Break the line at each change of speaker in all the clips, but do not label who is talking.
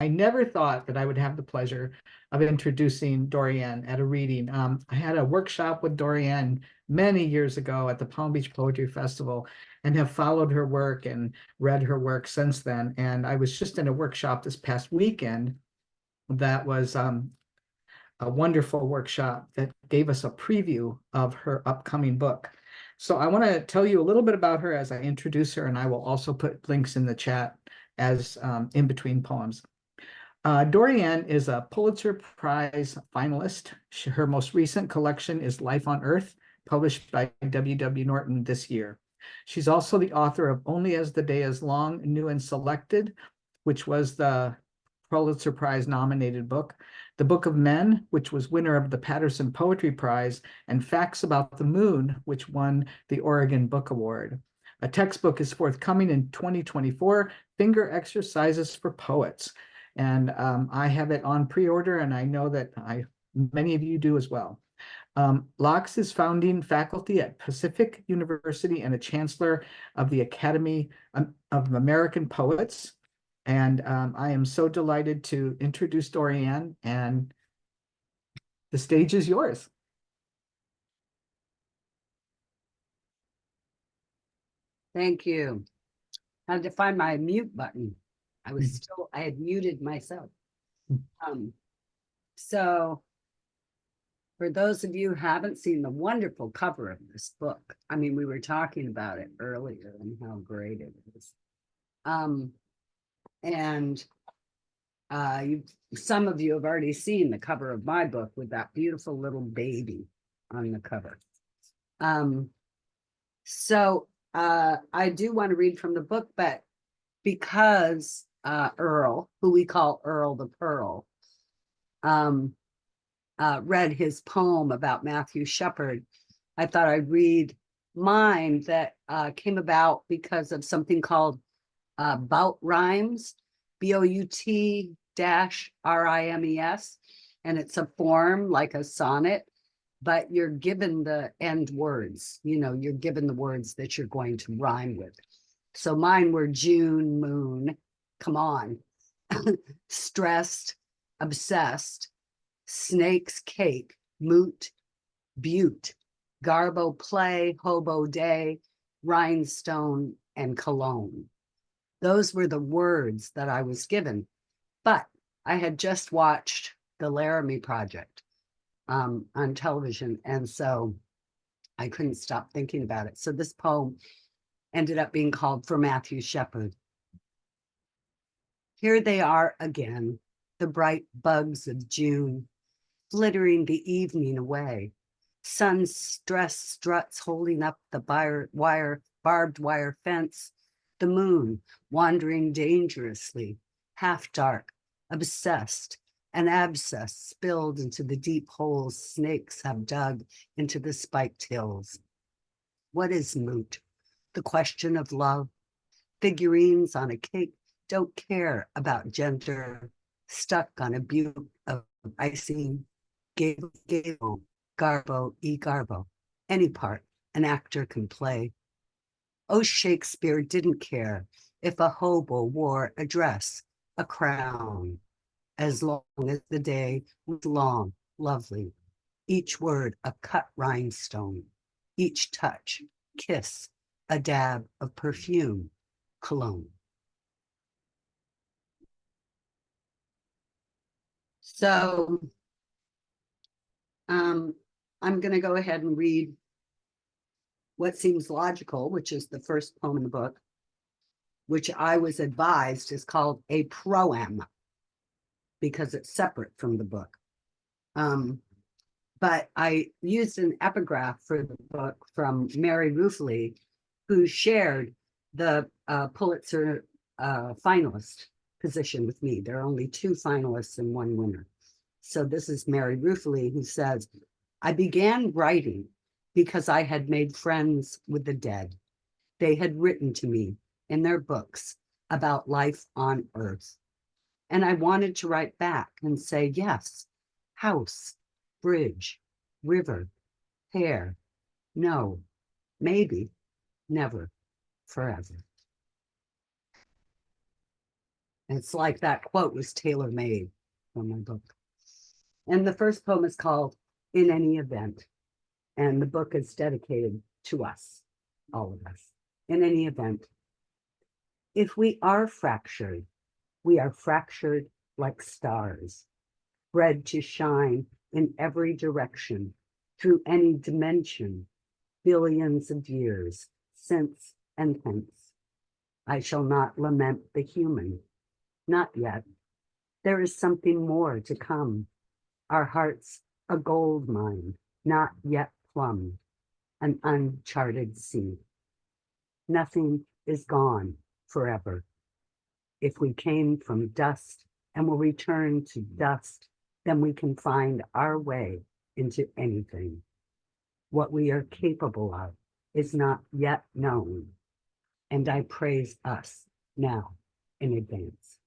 I never thought that I would have the pleasure of introducing Dorianne at a reading. I had a workshop with Dorianne many years ago at the Palm Beach Poetry Festival and have followed her work and read her work since then. And I was just in a workshop this past weekend that was a wonderful workshop that gave us a preview of her upcoming book. So I want to tell you a little bit about her as I introduce her, and I will also put links in the chat as in between poems. Dorianne is a Pulitzer Prize finalist. Her most recent collection is Life on Earth, published by W.W. Norton this year. She's also the author of Only as the Day is Long, New and Selected, which was the Pulitzer Prize nominated book, The Book of Men, which was winner of the Patterson Poetry Prize, and Facts About the Moon, which won the Oregon Book Award. A textbook is forthcoming in 2024, Finger Exercises for Poets. And I have it on pre-order, and I know that many of you do as well. Laux is founding faculty at Pacific University and a chancellor of the Academy of American Poets. And I am so delighted to introduce Dorianne, and the stage is yours.
Thank you. I had to find my mute button. I had muted myself. So for those of you who haven't seen the wonderful cover of this book, I mean, we were talking about it earlier and how great it is. Some of you have already seen the cover of my book with that beautiful little baby on the cover. I do want to read from the book, but because Earl, who we call Earl the Pearl, read his poem about Matthew Shepard, I thought I'd read mine that came about because of something called Bout Rhymes, BOUT-RIMES, and it's a form like a sonnet, but you're given the end words, you're given the words that you're going to rhyme with. So mine were June, moon, come on, stressed, obsessed, snake's cake, moot, butte, garbo play, hobo day, rhinestone, and cologne. Those were the words that I was given. But I had just watched the Laramie Project on television, and so I couldn't stop thinking about it. So this poem ended up being called For Matthew Shepard. Here they are again, the bright bugs of June, flittering the evening away. Sun-stressed struts holding up the barbed wire fence. The moon wandering dangerously, half dark, obsessed, an abscess spilled into the deep holes snakes have dug into the spiked hills. What is moot? The question of love. Figurines on a cake don't care about gender, stuck on a butte of icing, gable, garbo, garbo. Any part an actor can play. Oh, Shakespeare didn't care if a hobo wore a dress, a crown, as long as the day was long, lovely. Each word a cut rhinestone, each touch, kiss, a dab of perfume, cologne. So I'm going to go ahead and read what seems logical, which is the first poem in the book, which I was advised is called a proem because it's separate from the book. But I used an epigraph for the book from Mary Ruffley, who shared the Pulitzer finalist position with me. There are only 2 finalists and 1 winner. So this is Mary Ruffley, who says, I began writing because I had made friends with the dead. They had written to me in their books about life on Earth. And I wanted to write back and say, yes, house, bridge, river, hair, no, maybe, never, forever. It's like that quote was tailor-made from my book. And the first poem is called In Any Event. And the book is dedicated to us, all of us. In any event, if we are fractured like stars, bred to shine in every direction, through any dimension, billions of years, since and hence. I shall not lament the human, not yet. There is something more to come. Our hearts a gold mine, not yet plumbed, an uncharted sea. Nothing is gone forever. If we came from dust and will return to dust, then we can find our way into anything. What we are capable of is not yet known, and I praise us now in advance.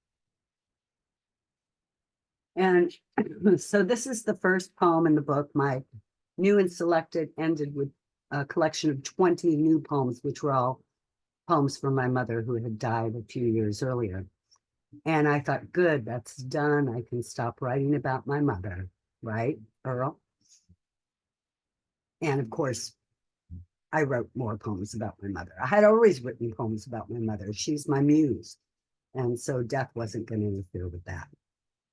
And so this is the first poem in the book. My new and selected ended with a collection of 20 new poems, which were all poems from my mother who had died a few years earlier. And I thought, good, that's done. I can stop writing about my mother, right, Earl? And of course, I wrote more poems about my mother. I had always written poems about my mother. She's my muse. And so death wasn't going to interfere with that.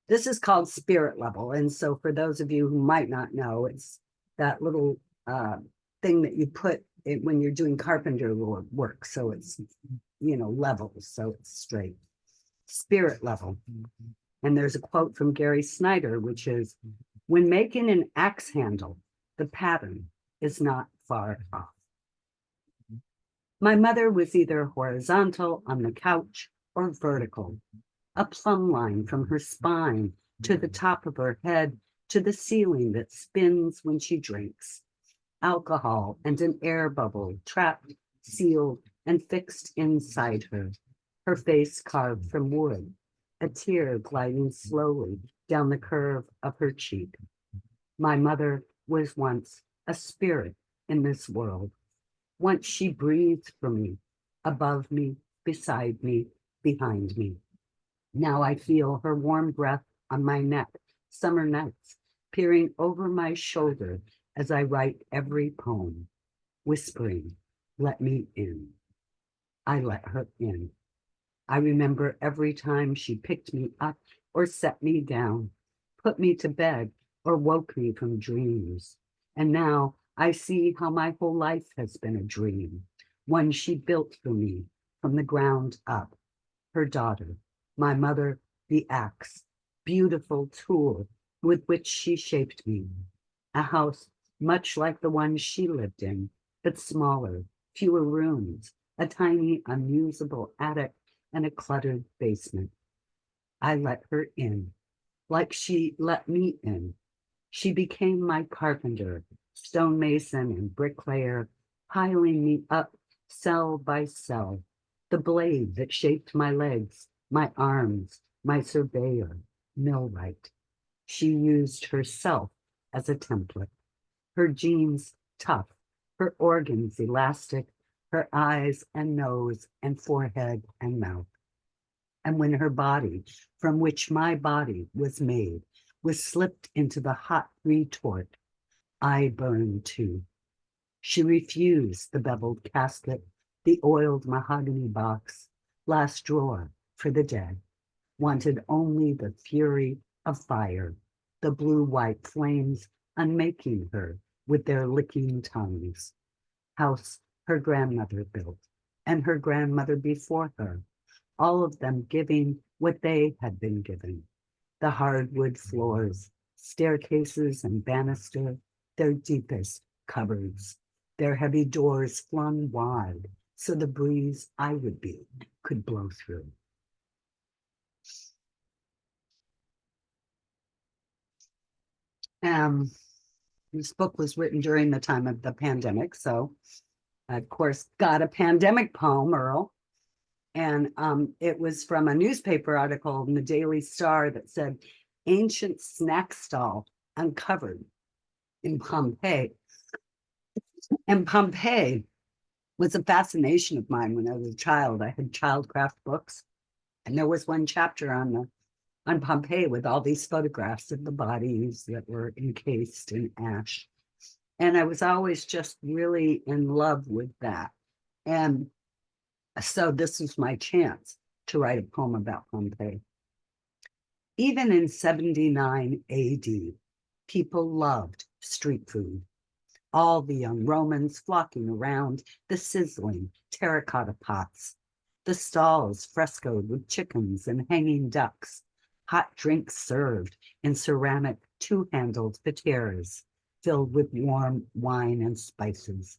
This is called Spirit Level. And so for those of you who might not know, it's that little thing that you put in when you're doing carpenter work. So it's, levels, so it's straight. Spirit level. And there's a quote from Gary Snyder, which is, when making an axe handle, the pattern is not far off. My mother was either horizontal on the couch or vertical, a plumb line from her spine to the top of her head to the ceiling that spins when she drinks. Alcohol and an air bubble trapped, sealed, and fixed inside her. Her face carved from wood, a tear gliding slowly down the curve of her cheek. My mother was once a spirit in this world. Once she breathed for me, above me, beside me, behind me. Now I feel her warm breath on my neck, summer nights, peering over my shoulder as I write every poem, whispering, let me in. I let her in. I remember every time she picked me up or set me down, put me to bed or woke me from dreams. And now I see how my whole life has been a dream, one she built for me from the ground up. Her daughter, my mother, the axe, beautiful tool with which she shaped me. A house much like the one she lived in, but smaller, fewer rooms, a tiny, unusable attic, and a cluttered basement. I let her in, like she let me in. She became my carpenter, stonemason, and bricklayer, piling me up cell by cell, the blade that shaped my legs, my arms, my surveyor, millwright. She used herself as a template, her genes tough, her organs elastic, her eyes and nose and forehead and mouth. And when her body, from which my body was made, was slipped into the hot retort, I burned too. She refused the beveled casket, the oiled mahogany box, last drawer for the dead, wanted only the fury of fire, the blue-white flames unmaking her with their licking tongues. House her grandmother built, and her grandmother before her, all of them giving what they had been given. The hardwood floors, staircases and banister, their deepest cupboards, their heavy doors flung wide so the breeze I would be could blow through. This book was written during the time of the pandemic, so I, of course, got a pandemic poem, Earl. And it was from a newspaper article in the Daily Star that said, ancient snack stall uncovered in Pompeii. And Pompeii was a fascination of mine when I was a child. I had childcraft books. And there was one chapter on Pompeii with all these photographs of the bodies that were encased in ash. And I was always just really in love with that. And so this was my chance to write a poem about Pompeii. Even in 79 AD, people loved street food. All the young Romans flocking around the sizzling terracotta pots, the stalls frescoed with chickens and hanging ducks, hot drinks served in ceramic two-handled pateras filled with warm wine and spices.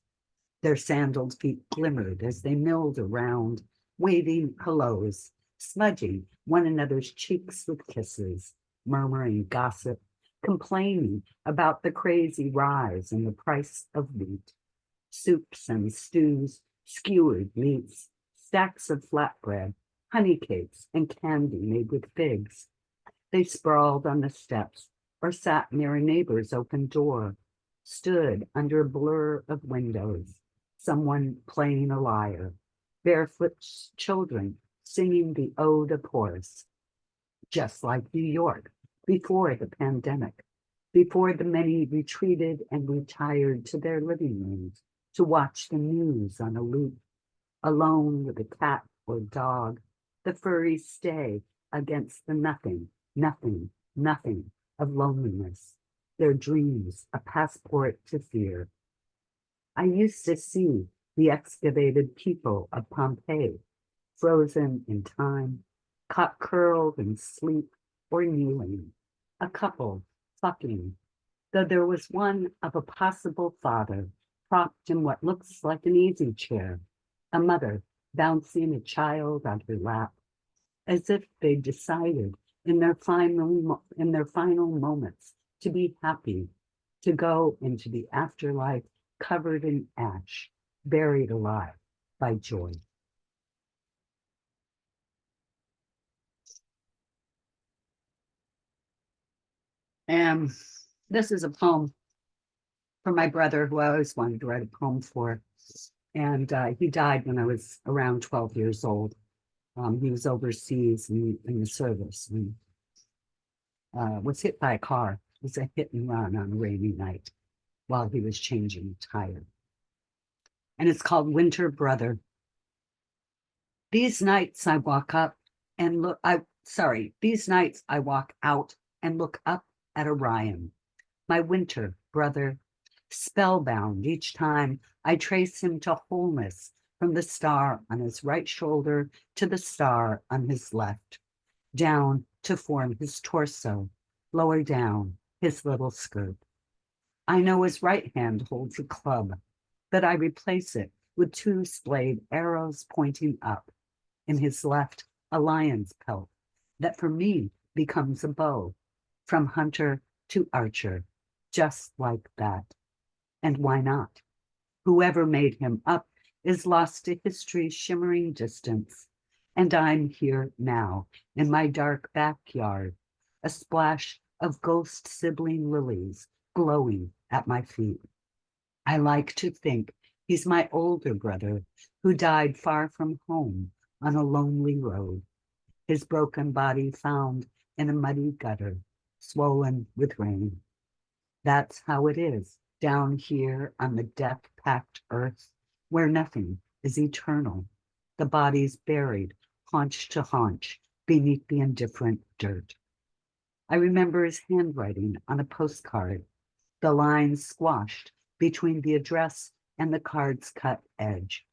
Their sandaled feet glimmered as they milled around, waving hellos, smudging one another's cheeks with kisses, murmuring gossip, complaining about the crazy rise in the price of wheat, soups and stews, skewered meats, stacks of flatbread, honey cakes, and candy made with figs. They sprawled on the steps or sat near a neighbor's open door, stood under a blur of windows, someone playing a lyre, barefoot children singing the ode of Horace, just like New York before the pandemic, before the many retreated and retired to their living rooms to watch the news on a loop, alone with a cat or dog, the furries stay against the nothing, nothing of loneliness, their dreams a passport to fear. I used to see the excavated people of Pompeii, frozen in time, caught curled in sleep or kneeling, a couple fucking, though there was one of a possible father propped in what looks like an easy chair, a mother bouncing a child on her lap, as if they decided in their final moments to be happy, to go into the afterlife covered in ash, buried alive by joy. And this is a poem for my brother, who I always wanted to write a poem for. And he died when I was around 12 years old. He was overseas in the service and was hit by a car. It was a hit and run on a rainy night while he was changing a tire. And it's called Winter Brother. These nights I walk up and look, these nights I walk out and look up at Orion, my winter brother, spellbound each time I trace him to wholeness from the star on his right shoulder to the star on his left, down to form his torso, lower down his little skirt. I know his right hand holds a club, but I replace it with two splayed arrows pointing up. In his left, a lion's pelt that for me becomes a bow, from hunter to archer, just like that. And why not? Whoever made him up is lost to history's shimmering distance. And I'm here now in my dark backyard, a splash of ghost sibling lilies glowing at my feet. I like to think he's my older brother who died far from home on a lonely road, his broken body found in a muddy gutter, swollen with rain. That's how it is down here on the death-packed earth, where nothing is eternal. The body's buried haunch to haunch beneath the indifferent dirt. I remember his handwriting on a postcard, the lines squashed between the address and the card's cut edge.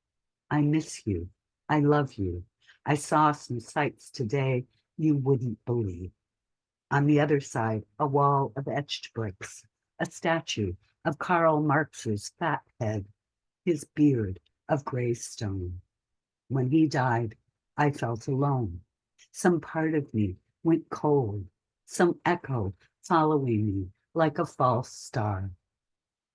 I miss you. I love you. I saw some sights today you wouldn't believe. On the other side, a wall of etched bricks, a statue of Karl Marx's fat head, his beard of gray stone. When he died, I felt alone. Some part of me went cold, some echo following me like a false star.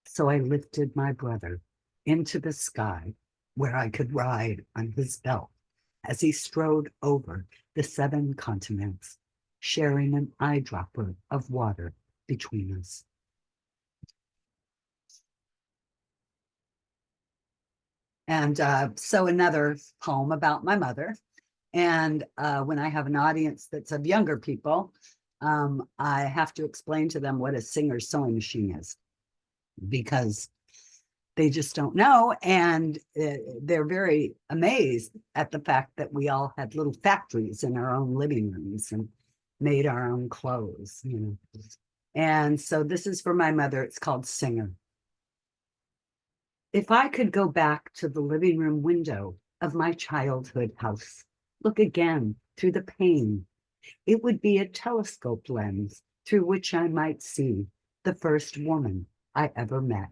So I lifted my brother into the sky where I could ride on his belt as he strode over the 7 continents, sharing an eyedropper of water between us. And so another poem about my mother. And when I have an audience that's of younger people, I have to explain to them what a Singer sewing machine is, because they just don't know. And they're very amazed at the fact that we all had little factories in our own living rooms and made our own clothes, you know. And so this is for my mother. It's called Singer. If I could go back to the living room window of my childhood house, look again through the pane, it would be a telescope lens through which I might see the first woman I ever met,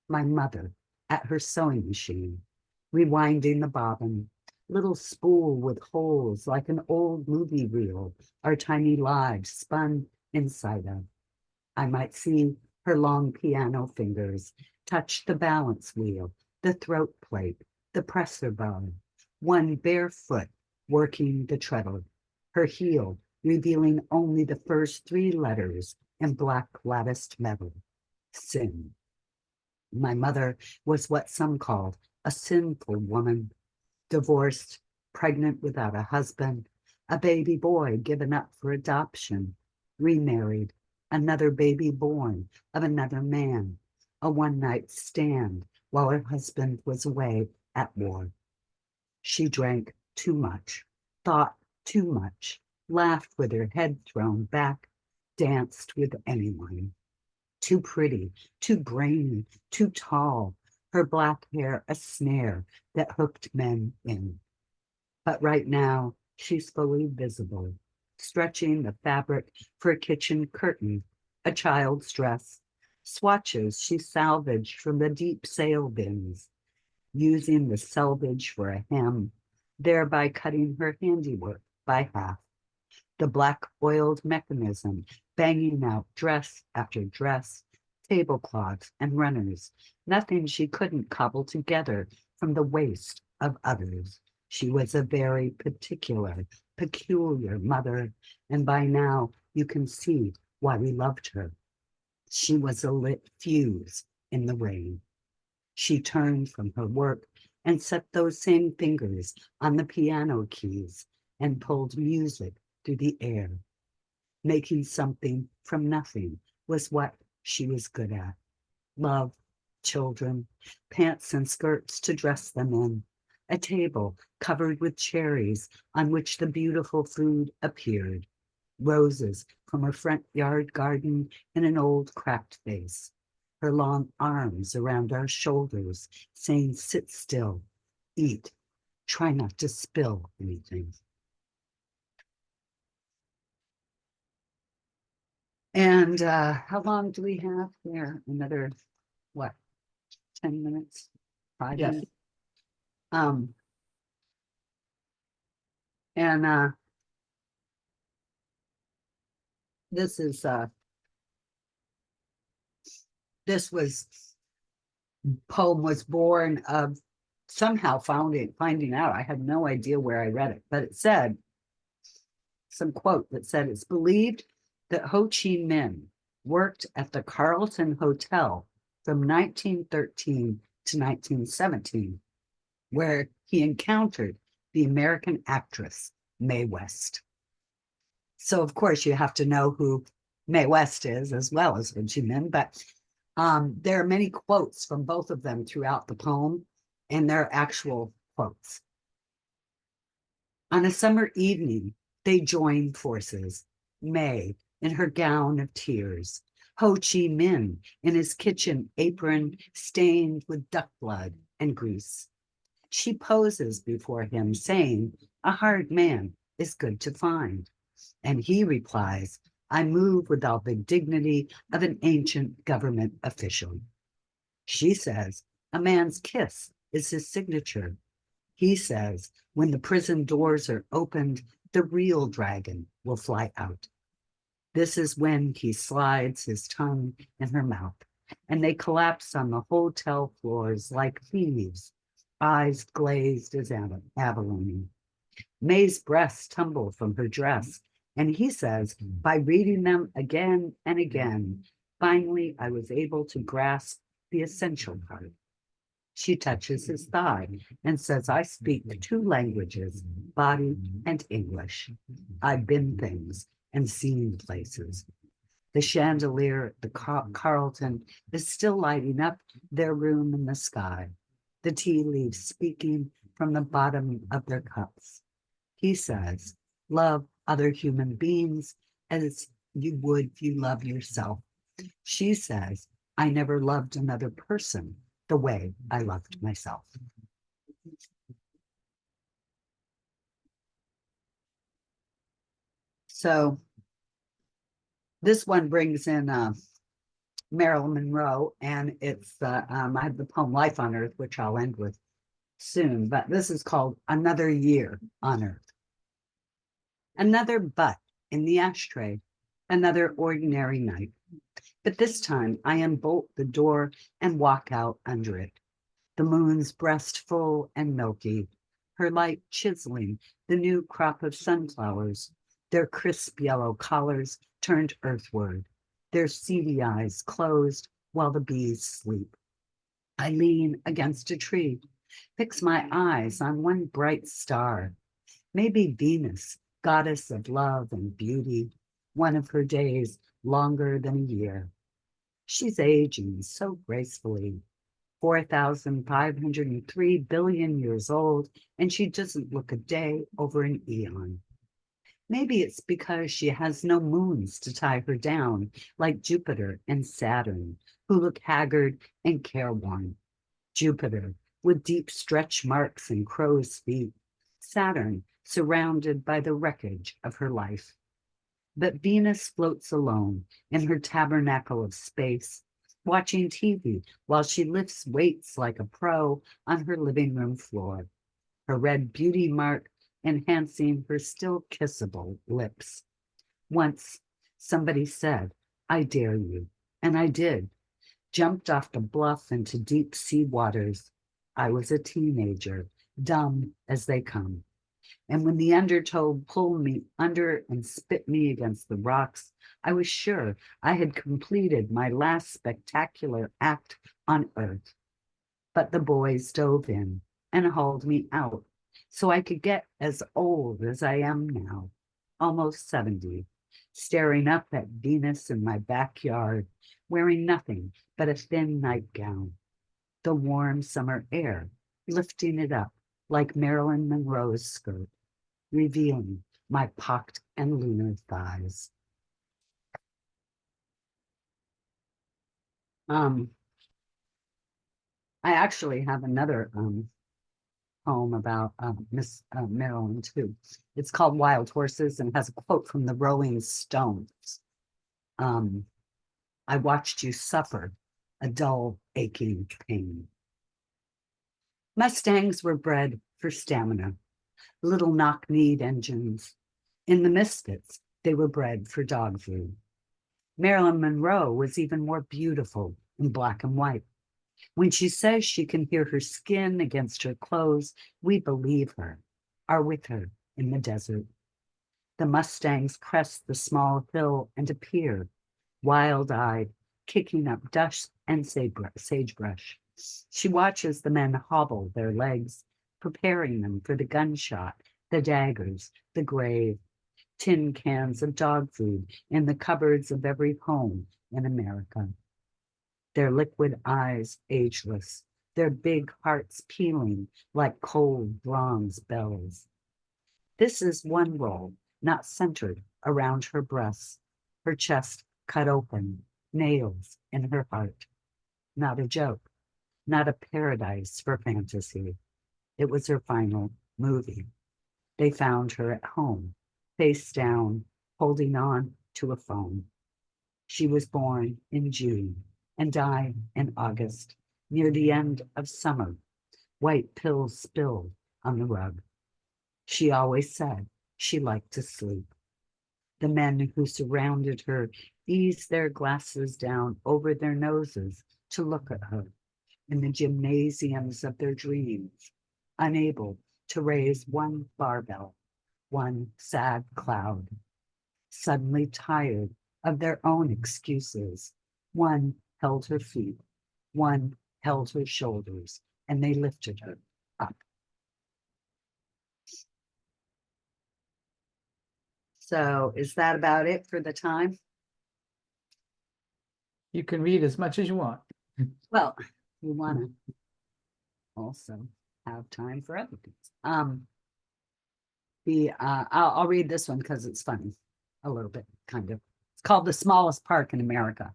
my mother, at her sewing machine, rewinding the bobbin, little spool with holes like an old movie reel, our tiny lives spun inside of. I might see her long piano fingers touch the balance wheel, the throat plate, the presser bar, one bare foot working the treadle, her heel revealing only the first 3 letters in black latticed metal, sin. My mother was what some called a sinful woman, divorced, pregnant without a husband, a baby boy given up for adoption, remarried, another baby born of another man, a one-night stand while her husband was away at war. She drank too much, thought too much, laughed with her head thrown back, danced with anyone. Too pretty, too brainy, too tall, her black hair a snare that hooked men in. But right now, she's fully visible, stretching the fabric for a kitchen curtain, a child's dress, swatches she salvaged from the deep sale bins, using the selvage for a hem, thereby cutting her handiwork by half. The black-oiled mechanism banging out dress after dress, tablecloths and runners, nothing she couldn't cobble together from the waste of others. She was a very particular, peculiar mother, and by now you can see why we loved her. She was a lit fuse in the rain. She turned from her work and set those same fingers on the piano keys and pulled music through the air. Making something from nothing was what she was good at. Love, children, pants and skirts to dress them in, a table covered with cherries on which the beautiful food appeared, roses from her front yard garden in an old cracked vase, her long arms around our shoulders saying, sit still, eat, try not to spill anything. And how long do we have here? Another, what, 10 minutes? 5
Yes.
minutes? And this is this was poem was born of somehow finding out. I had no idea where I read it, but it said some quote that said it's believed that Ho Chi Minh worked at the Carlton Hotel from 1913 to 1917, where he encountered the American actress Mae West. So, of course, you have to know who Mae West is as well as Ho Chi Minh, but there are many quotes from both of them throughout the poem, and they're actual quotes. On a summer evening, they joined forces. Mae in her gown of tears, Ho Chi Minh in his kitchen apron stained with duck blood and grease. She poses before him, saying, a hard man is good to find. And he replies, I move with all the dignity of an ancient government official. She says, a man's kiss is his signature. He says, when the prison doors are opened, the real dragon will fly out. This is when he slides his tongue in her mouth, and they collapse on the hotel floors like thieves, eyes glazed as abalone. Mae's breasts tumble from her dress, and he says, by reading them again and again, finally I was able to grasp the essential part. She touches his thigh and says, I speak 2 languages, body and English. I've been things and seen places. The chandelier at the Carlton is still lighting up their room in the sky, the tea leaves speaking from the bottom of their cups. He says, love other human beings as you would if you love yourself. She says, I never loved another person the way I loved myself. So this one brings in Marilyn Monroe, and it's I have the poem Life on Earth, which I'll end with soon, but this is called Another Year on Earth. Another butt in the ashtray, another ordinary night. But this time I unbolt the door and walk out under it. The moon's breast full and milky, her light chiseling the new crop of sunflowers, their crisp yellow collars turned earthward, their seedy eyes closed while the bees sleep. I lean against a tree, fix my eyes on one bright star, maybe Venus, goddess of love and beauty, one of her days longer than a year. She's aging so gracefully, 4,503 billion years old, and she doesn't look a day over an eon. Maybe it's because she has no moons to tie her down, like Jupiter and Saturn, who look haggard and careworn. Jupiter, with deep stretch marks and crow's feet. Saturn, surrounded by the wreckage of her life. But Venus floats alone in her tabernacle of space, watching TV while she lifts weights like a pro on her living room floor, her red beauty mark enhancing her still kissable lips. Once somebody said, I dare you, and I did, jumped off the bluff into deep sea waters. I was a teenager, dumb as they come. And when the undertow pulled me under and spit me against the rocks, I was sure I had completed my last spectacular act on Earth. But the boys dove in and hauled me out so I could get as old as I am now, almost 70, staring up at Venus in my backyard, wearing nothing but a thin nightgown, the warm summer air lifting it up like Marilyn Monroe's skirt, revealing my pocked and lunar thighs. I actually have another poem about Miss Marilyn too. It's called Wild Horses and has a quote from the Rolling Stones. I watched you suffer a dull, aching pain. Mustangs were bred for stamina, little knock-kneed engines. In the Misfits, they were bred for dog food. Marilyn Monroe was even more beautiful in black and white. When she says she can hear her skin against her clothes, we believe her, are with her in the desert. The Mustangs crest the small hill and appear, wild-eyed, kicking up dust and sagebrush. She watches the men hobble their legs, preparing them for the gunshot, the daggers, the grave, tin cans of dog food in the cupboards of every home in America. Their liquid eyes ageless, their big hearts peeling like cold bronze bells. This is one roll, not centered around her breasts, her chest cut open, nails in her heart. Not a joke, not a paradise for fantasy. It was her final movie. They found her at home, face down, holding on to a phone. She was born in June and died in August, near the end of summer, white pills spilled on the rug. She always said she liked to sleep. The men who surrounded her eased their glasses down over their noses to look at her in the gymnasiums of their dreams, unable to raise one barbell, one sad cloud. Suddenly tired of their own excuses, one held her feet, one held her shoulders, and they lifted her up. So is that about it for the time?
You can read as much as you want.
Well, we want to also have time for other things. I'll read this one because it's funny, a little bit, kind of. It's called The Smallest Park in America,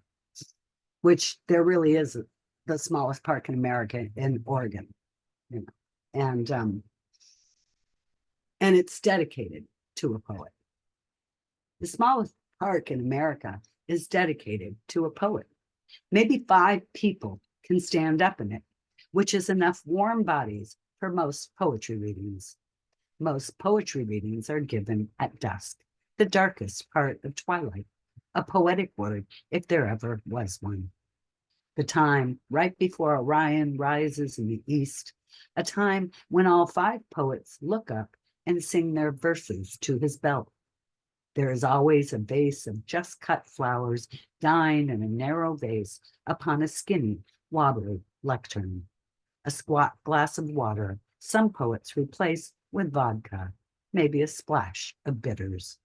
which there really is the smallest park in America in Oregon, you know, and it's dedicated to a poet. The smallest park in America is dedicated to a poet. Maybe 5 people can stand up in it, which is enough warm bodies for most poetry readings. Most poetry readings are given at dusk, the darkest part of twilight, a poetic word if there ever was one. The time right before Orion rises in the east, a time when all 5 poets look up and sing their verses to his belt. There is always a vase of just cut flowers dying in a narrow vase upon a skinny, wobbly lectern. A squat glass of water some poets replace with vodka, maybe a splash of bitters.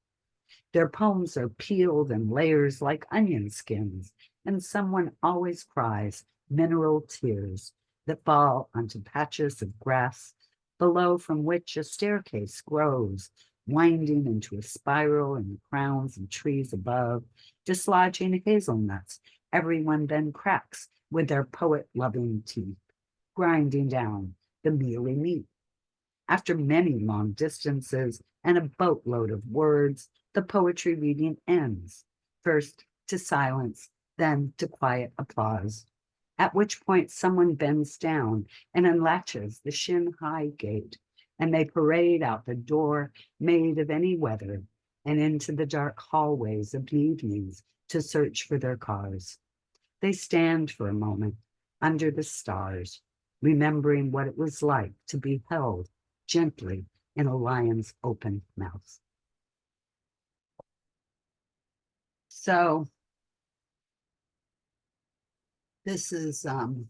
Their poems are peeled in layers like onion skins, and someone always cries mineral tears that fall onto patches of grass below from which a staircase grows, winding into a spiral in the crowns of trees above, dislodging hazelnuts everyone then cracks with their poet-loving teeth, grinding down the mealy meat. After many long distances and a boatload of words, the poetry reading ends, first to silence, then to quiet applause, at which point someone bends down and unlatches the shin-high gate, and they parade out the door made of any weather and into the dark hallways of the evenings to search for their cars. They stand for a moment under the stars, remembering what it was like to be held gently in a lion's open mouth. So this is, I'll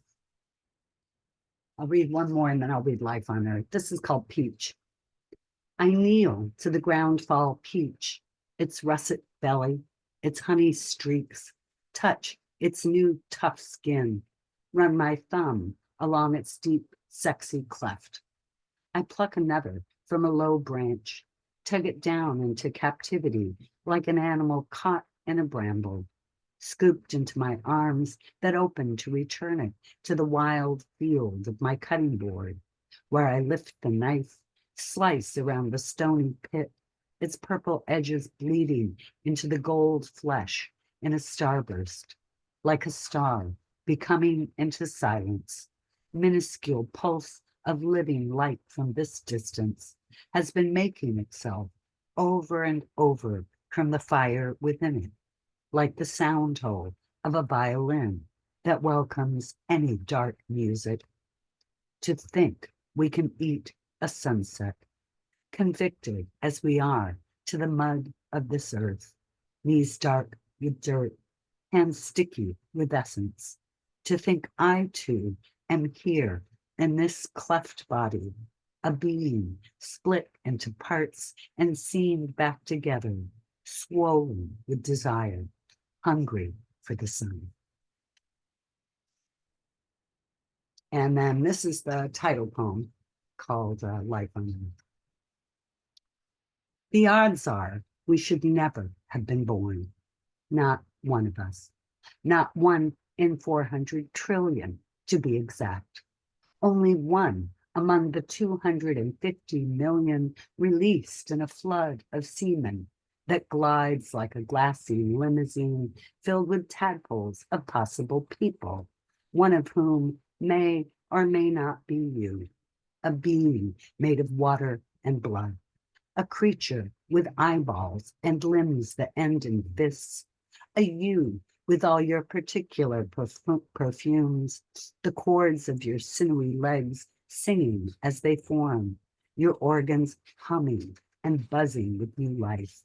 read one more and then I'll read Life on Earth. This is called Peach. I kneel to the ground fall peach, its russet belly, its honey streaks, touch its new tough skin, run my thumb along its deep, sexy cleft. I pluck another from a low branch, tug it down into captivity like an animal caught in a bramble, scooped into my arms that open to return it to the wild field of my cutting board, where I lift the knife, slice around the stony pit, its purple edges bleeding into the gold flesh in a starburst, like a star becoming into silence. Minuscule pulse of living light from this distance has been making itself over and over from the fire within it, like the sound hole of a violin that welcomes any dark music. To think we can eat a sunset, convicted as we are to the mud of this earth, knees dark with dirt, hands sticky with essence. To think I too am here in this cleft body, a being split into parts and seamed back together, swollen with desire, hungry for the sun. And then this is the title poem called Life on Earth. The odds are we should never have been born, not one of us, not 1 in 400 trillion to be exact, only one among the 250 million released in a flood of semen that glides like a glassy limousine filled with tadpoles of possible people, one of whom may or may not be you, a being made of water and blood, a creature with eyeballs and limbs that end in fists, a you with all your particular perfumes, the chords of your sinewy legs singing as they form, your organs humming and buzzing with new life,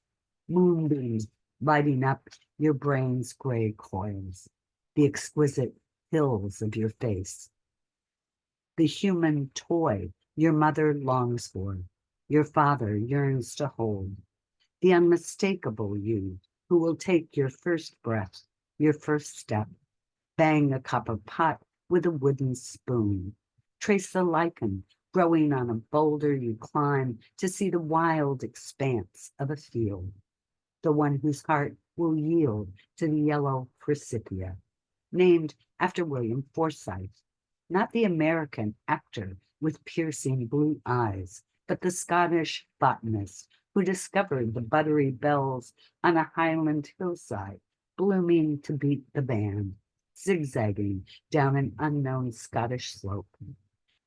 moonbeams lighting up your brain's gray coils, the exquisite hills of your face. the human toy your mother longs for, your father yearns to hold, the unmistakable you who will take your first breath, your first step, bang a copper pot with a wooden spoon, trace the lichen growing on a boulder you climb to see the wild expanse of a field, the one whose heart will yield to the yellow forsythia, named after William Forsythe, not the American actor with piercing blue eyes, but the Scottish botanist who discovered the buttery bells on a Highland hillside, blooming to beat the band, zigzagging down an unknown Scottish slope.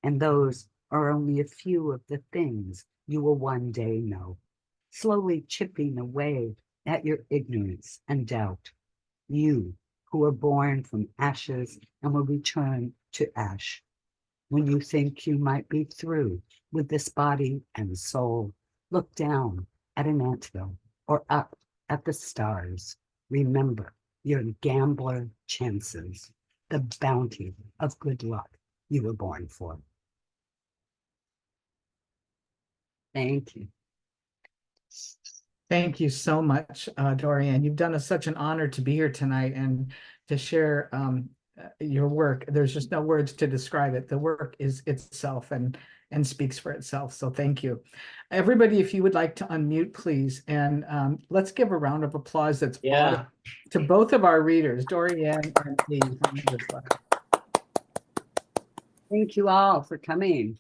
And those are only a few of the things you will one day know, slowly chipping away at your ignorance and doubt. You who are born from ashes and will return to ash. When you think you might be through with this body and soul, look down at an anthill or up at the stars. Remember your gambler chances, the bounty of good luck you were born for. Thank you.
Thank you so much, Dorianne. You've done us such an honor to be here tonight and to share your work. There's just no words to describe it. The work is itself and speaks for itself. So thank you. Everybody, if you would like to unmute, please. And let's give a round of applause that's audible to both of our readers, Dorianne and me.
Thank you all for coming.